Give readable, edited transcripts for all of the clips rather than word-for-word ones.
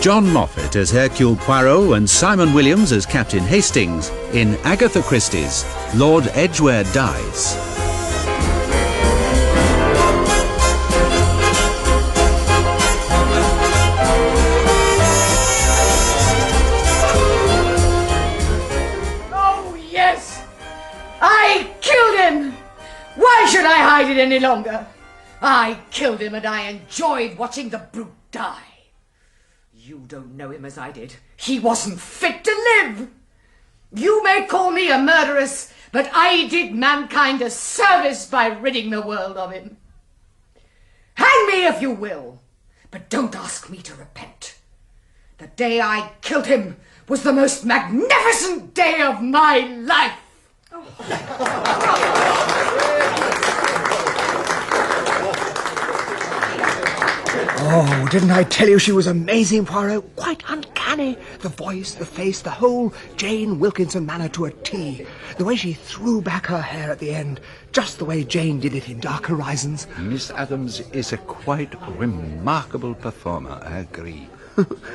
John Moffat as Hercule Poirot and Simon Williams as Captain Hastings in Agatha Christie's Lord Edgware Dies. Oh, yes! I killed him! Why should I hide it any longer? I killed him and I enjoyed watching the brute die. You don't know him as I did. He wasn't fit to live. You may call me a murderess, but I did mankind a service by ridding the world of him. Hang me if you will, but don't ask me to repent. The day I killed him was the most magnificent day of my life. Oh, didn't I tell you she was amazing, Poirot? Quite uncanny. The voice, the face, the whole Jane Wilkinson manner to a T. The way she threw back her hair at the end, just the way Jane did it in Dark Horizons. Miss Adams is a quite remarkable performer, I agree.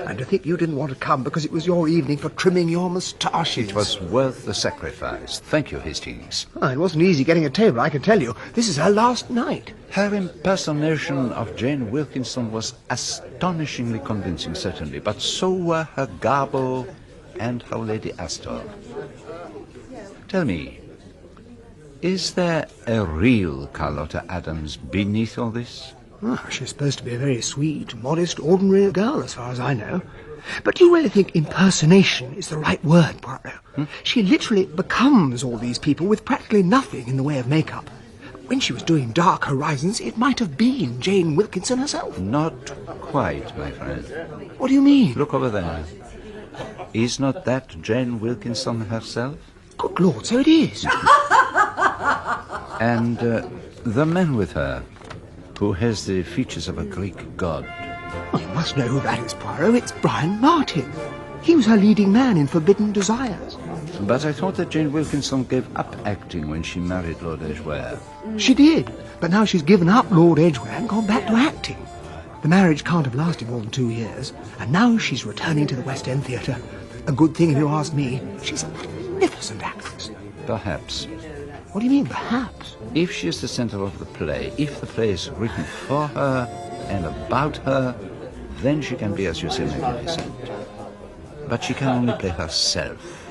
And to think you didn't want to come because it was your evening for trimming your moustaches. It was worth the sacrifice. Thank you, Hastings. Oh, it wasn't easy getting a table, I can tell you. This is her last night. Her impersonation of Jane Wilkinson was astonishingly convincing, certainly, but so were her garbo and her Lady Astor. Tell me, is there a real Carlotta Adams beneath all this? Oh, she's supposed to be a very sweet, modest, ordinary girl, as far as I know. But do you really think impersonation is the right word, Poirot? She literally becomes all these people with practically nothing in the way of makeup. When she was doing Dark Horizons, it might have been Jane Wilkinson herself. Not quite, my friend. What do you mean? Look over there. Is not that Jane Wilkinson herself? Good Lord, so it is. And the man with her, who has the features of a Greek god. Well, you must know who that is, Poirot. It's Brian Martin. He was her leading man in Forbidden Desires. But I thought that Jane Wilkinson gave up acting when she married Lord Edgware. She did, but now she's given up Lord Edgware and gone back to acting. The marriage can't have lasted more than 2 years, and now she's returning to the West End Theatre. A good thing, if you ask me. She's a magnificent actress. Perhaps. What do you mean, perhaps? If she is the center of the play, if the play is written for her and about her, then she can be, as you say, magnificent. But she can only play herself.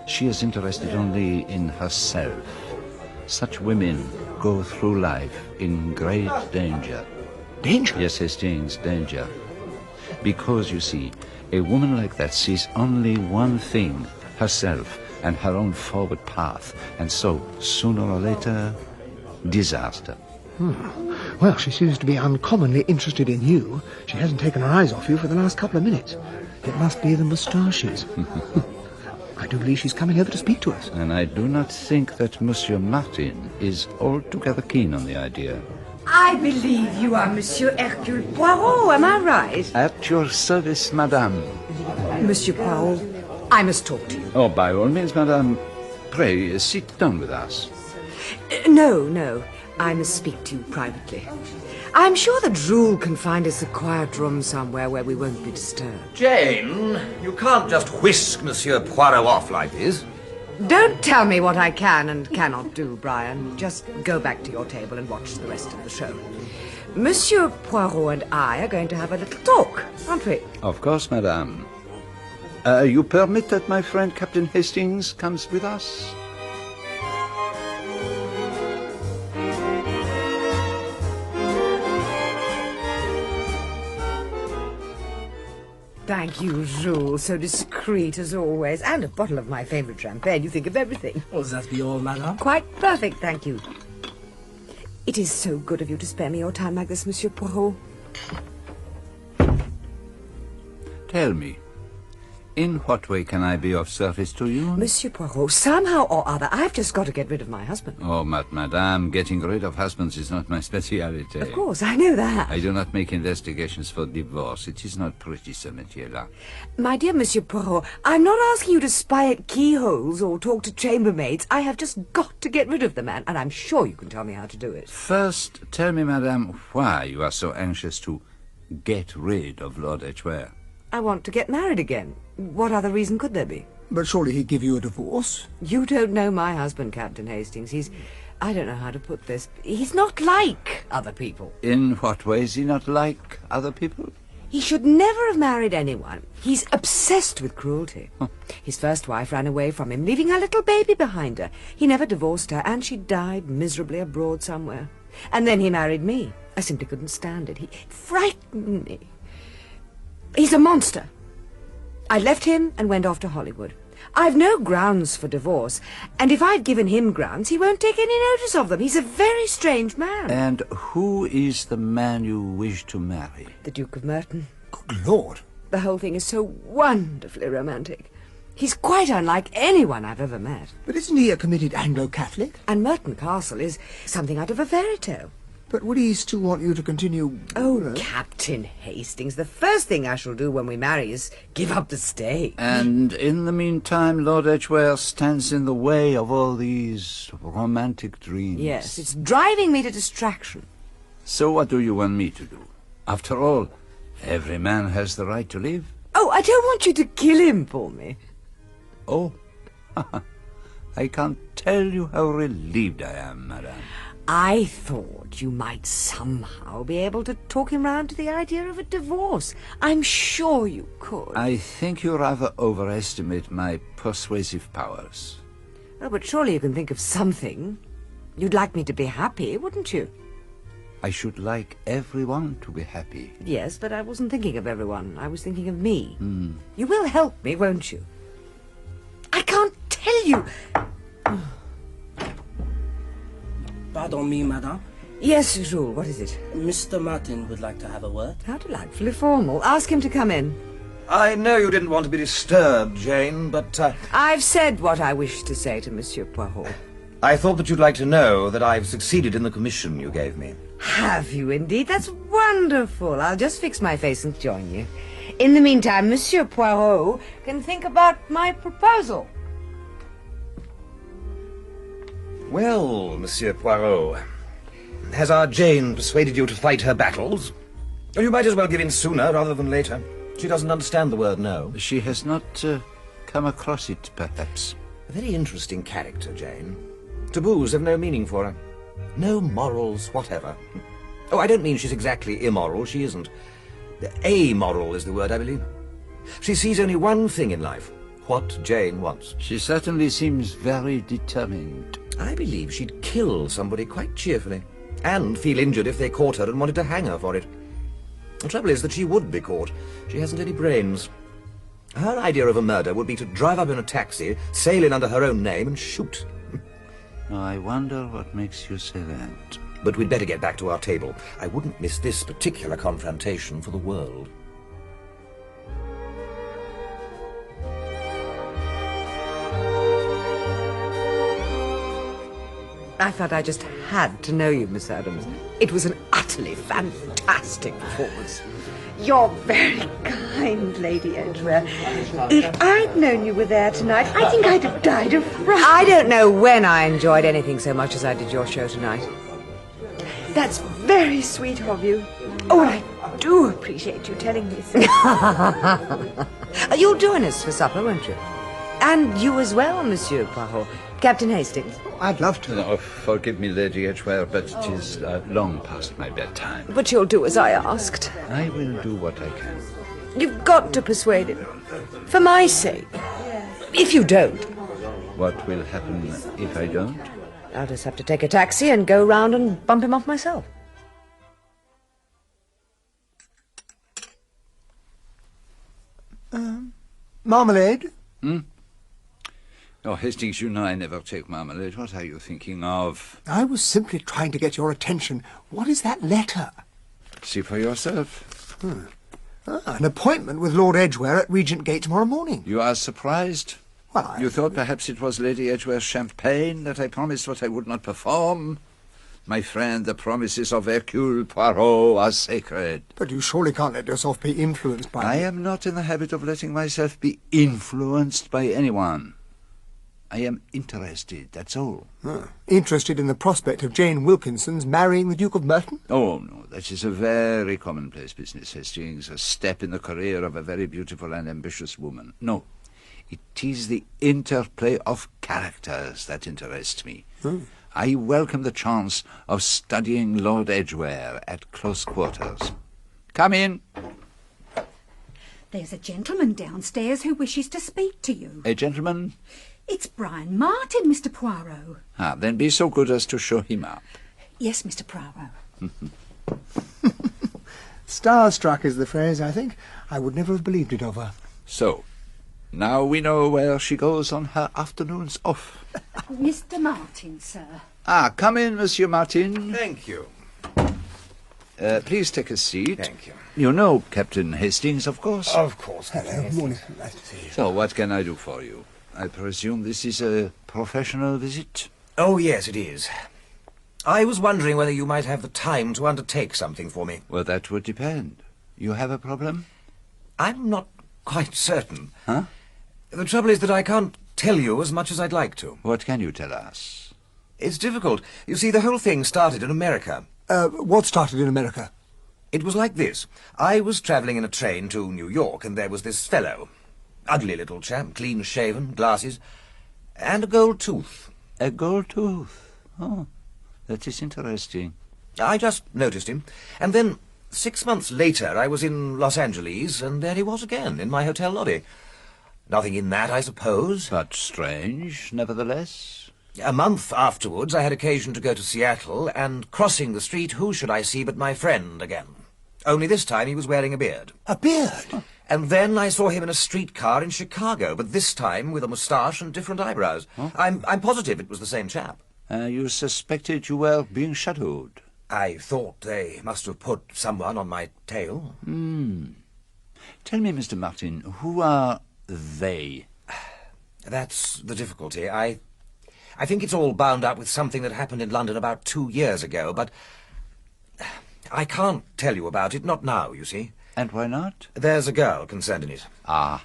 She is interested only in herself. Such women go through life in great danger. Danger? Yes, Hastings, danger. Because, you see, a woman like that sees only one thing, herself, and her own forward path, and so, sooner or later, disaster. Well, she seems to be uncommonly interested in you. She hasn't taken her eyes off you for the last couple of minutes. It must be the moustaches. I do believe she's coming over to speak to us. And I do not think that Monsieur Martin is altogether keen on the idea. I believe you are Monsieur Hercule Poirot, am I right? At your service, madame. Monsieur Poirot, I must talk to you. Oh, by all means, madame. Pray, sit down with us. No. I must speak to you privately. I'm sure that Jules can find us a quiet room somewhere where we won't be disturbed. Jane, you can't just whisk Monsieur Poirot off like this. Don't tell me what I can and cannot do, Brian. Just go back to your table and watch the rest of the show. Monsieur Poirot and I are going to have a little talk, aren't we? Of course, madame. You permit that my friend Captain Hastings comes with us? Thank you, Jules. So discreet as always. And a bottle of my favourite champagne. You think of everything. Will that be all, madame? Quite perfect, thank you. It is so good of you to spare me your time like this, Monsieur Poirot. Tell me, in what way can I be of service to you? Monsieur Poirot, somehow or other, I've just got to get rid of my husband. Oh, madame, getting rid of husbands is not my speciality. Of course, I know that. I do not make investigations for divorce. It is not pretty, ce métier-là. My dear Monsieur Poirot, I'm not asking you to spy at keyholes or talk to chambermaids. I have just got to get rid of the man, and I'm sure you can tell me how to do it. First, tell me, madame, why you are so anxious to get rid of Lord Edgware. I want to get married again. What other reason could there be? But surely he'd give you a divorce? You don't know my husband, Captain Hastings. I don't know how to put this. He's not like other people. In what way is he not like other people? He should never have married anyone. He's obsessed with cruelty. His first wife ran away from him, leaving her little baby behind her. He never divorced her, and she died miserably abroad somewhere. And then he married me. I simply couldn't stand it. He frightened me. He's a monster. I left him and went off to Hollywood. I've no grounds for divorce, and if I'd given him grounds, he won't take any notice of them. He's a very strange man. And who is the man you wish to marry? The Duke of Merton. Good Lord. The whole thing is so wonderfully romantic. He's quite unlike anyone I've ever met. But isn't he a committed Anglo-Catholic? And Merton Castle is something out of a fairy tale. But would he still want you to continue... Oh, Captain Hastings, the first thing I shall do when we marry is give up the stage. And in the meantime, Lord Edgware stands in the way of all these romantic dreams. Yes, it's driving me to distraction. So what do you want me to do? After all, every man has the right to live. Oh, I don't want you to kill him for me. Oh, I can't tell you how relieved I am, madame. I thought you might somehow be able to talk him round to the idea of a divorce. I'm sure you could. I think you rather overestimate my persuasive powers. Oh, but surely you can think of something. You'd like me to be happy, wouldn't you? I should like everyone to be happy. Yes, but I wasn't thinking of everyone. I was thinking of me. You will help me, won't you? I can't tell you. Pardon me, madame. Yes, Jules, what is it? Mr. Martin would like to have a word. How delightfully formal. Ask him to come in. I know you didn't want to be disturbed, Jane, but I've said what I wish to say to Monsieur Poirot. I thought that you'd like to know that I've succeeded in the commission you gave me. Have you indeed? That's wonderful. I'll just fix my face and join you. In the meantime, Monsieur Poirot can think about my proposal. Well, Monsieur Poirot, has our Jane persuaded you to fight her battles? Well, you might as well give in sooner rather than later. She doesn't understand the word no. She has not come across it, perhaps. A very interesting character, Jane. Taboos have no meaning for her. No morals whatever. Oh, I don't mean she's exactly immoral. She isn't. Amoral is the word, I believe. She sees only one thing in life. What Jane wants. She certainly seems very determined. I believe she'd kill somebody quite cheerfully, and feel injured if they caught her and wanted to hang her for it. The trouble is that she would be caught. She hasn't any brains. Her idea of a murder would be to drive up in a taxi, sail in under her own name, and shoot. I wonder what makes you say that. But we'd better get back to our table. I wouldn't miss this particular confrontation for the world. I felt I just had to know you, Miss Adams. It was an utterly fantastic performance. You're very kind, Lady Edgware. If I'd known you were there tonight, I think I'd have died of fright. I don't know when I enjoyed anything so much as I did your show tonight. That's very sweet of you. Oh, I do appreciate you telling me so. You'll join us for supper, won't you? And you as well, Monsieur Poirot. Captain Hastings. I'd love to. Oh, forgive me, Lady Edgware, but it is long past my bedtime. But you'll do as I asked. I will do what I can. You've got to persuade him. For my sake. If you don't, What will happen if I don't? I'll just have to take a taxi and go round and bump him off myself. Marmalade? Oh, Hastings, you know I never take marmalade. What are you thinking of? I was simply trying to get your attention. What is that letter? See for yourself. An appointment with Lord Edgware at Regent Gate tomorrow morning. You are surprised? Well, You thought perhaps it was Lady Edgware's champagne that I promised what I would not perform? My friend, the promises of Hercule Poirot are sacred. But you surely can't let yourself be influenced by... I am not in the habit of letting myself be influenced by anyone. I am interested, that's all. Interested in the prospect of Jane Wilkinson's marrying the Duke of Merton? Oh, no, that is a very commonplace business, Hastings, a step in the career of a very beautiful and ambitious woman. No, it is the interplay of characters that interests me. I welcome the chance of studying Lord Edgware at close quarters. Come in. There's a gentleman downstairs who wishes to speak to you. A gentleman? It's Brian Martin, Mr. Poirot. Ah, then be so good as to show him up. Yes, Mr. Poirot. Starstruck is the phrase, I think. I would never have believed it of her. So, now we know where she goes on her afternoons off. Mr. Martin, sir. Ah, come in, Monsieur Martin. Thank you. Please take a seat. Thank you. You know Captain Hastings, of course. Of course. Hello, morning. Nice to see you. So, what can I do for you? I presume this is a professional visit? Oh, yes, it is. I was wondering whether you might have the time to undertake something for me. Well, that would depend. You have a problem? I'm not quite certain. Huh? The trouble is that I can't tell you as much as I'd like to. What can you tell us? It's difficult. You see, the whole thing started in America. What started in America? It was like this. I was travelling in a train to New York, and there was this fellow. Ugly little chap, clean-shaven, glasses, and a gold tooth. A gold tooth? Oh, that is interesting. I just noticed him. And then, 6 months later, I was in Los Angeles, and there he was again, in my hotel lobby. Nothing in that, I suppose. But strange, nevertheless. A month afterwards, I had occasion to go to Seattle, and crossing the street, who should I see but my friend again? Only this time he was wearing a beard. A beard? And then I saw him in a streetcar in Chicago, but this time with a moustache and different eyebrows. Huh? I'm positive it was the same chap. You suspected you were being shadowed? I thought they must have put someone on my tail. Tell me, Mr. Martin, who are they? That's the difficulty. I think it's all bound up with something that happened in London about 2 years ago, but I can't tell you about it, not now, you see. And why not? There's a girl concerned in it. Ah,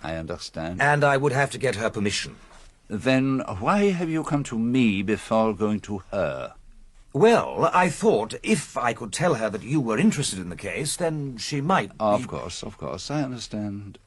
I understand. And I would have to get her permission. Then why have you come to me before going to her? Well, I thought if I could tell her that you were interested in the case, then she might... Of course, I understand.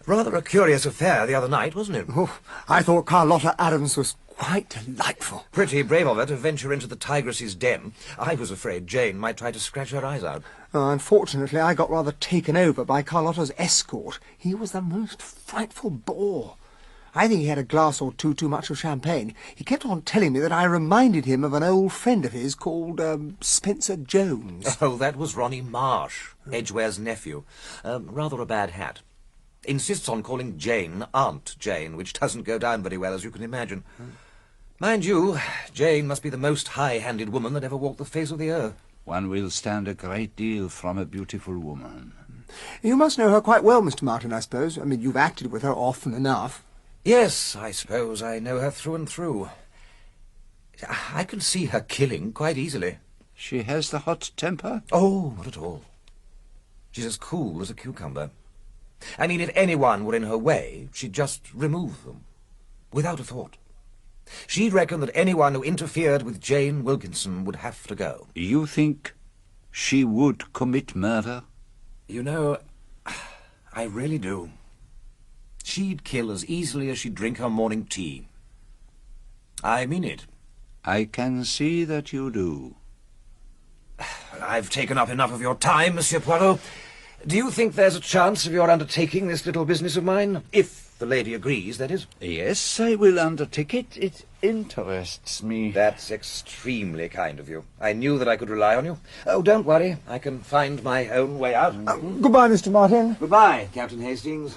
Rather a curious affair the other night, wasn't it? Oh, I thought Carlotta Adams was quite delightful. Pretty brave of her to venture into the tigress's den. I was afraid Jane might try to scratch her eyes out. Unfortunately, I got rather taken over by Carlotta's escort. He was the most frightful bore. I think he had a glass or two too much of champagne. He kept on telling me that I reminded him of an old friend of his called Spencer Jones. Oh, that was Ronnie Marsh, Edgware's nephew. Rather a bad hat. Insists on calling Jane Aunt Jane, which doesn't go down very well, as you can imagine. Mind you, Jane must be the most high-handed woman that ever walked the face of the earth. One will stand a great deal from a beautiful woman. You must know her quite well, Mr. Martin, I suppose. I mean, you've acted with her often enough. Yes, I suppose I know her through and through. I can see her killing quite easily. She has the hot temper? Oh, not at all. She's as cool as a cucumber. I mean, if anyone were in her way, she'd just remove them, without a thought. She'd reckon that anyone who interfered with Jane Wilkinson would have to go. You think she would commit murder? You know, I really do. She'd kill as easily as she'd drink her morning tea. I mean it. I can see that you do. I've taken up enough of your time, Monsieur Poirot. Do you think there's a chance of your undertaking this little business of mine? If the lady agrees, that is. Yes, I will undertake it. It interests me. That's extremely kind of you. I knew that I could rely on you. Oh, don't worry. I can find my own way out. Goodbye, Mr. Martin. Goodbye, Captain Hastings.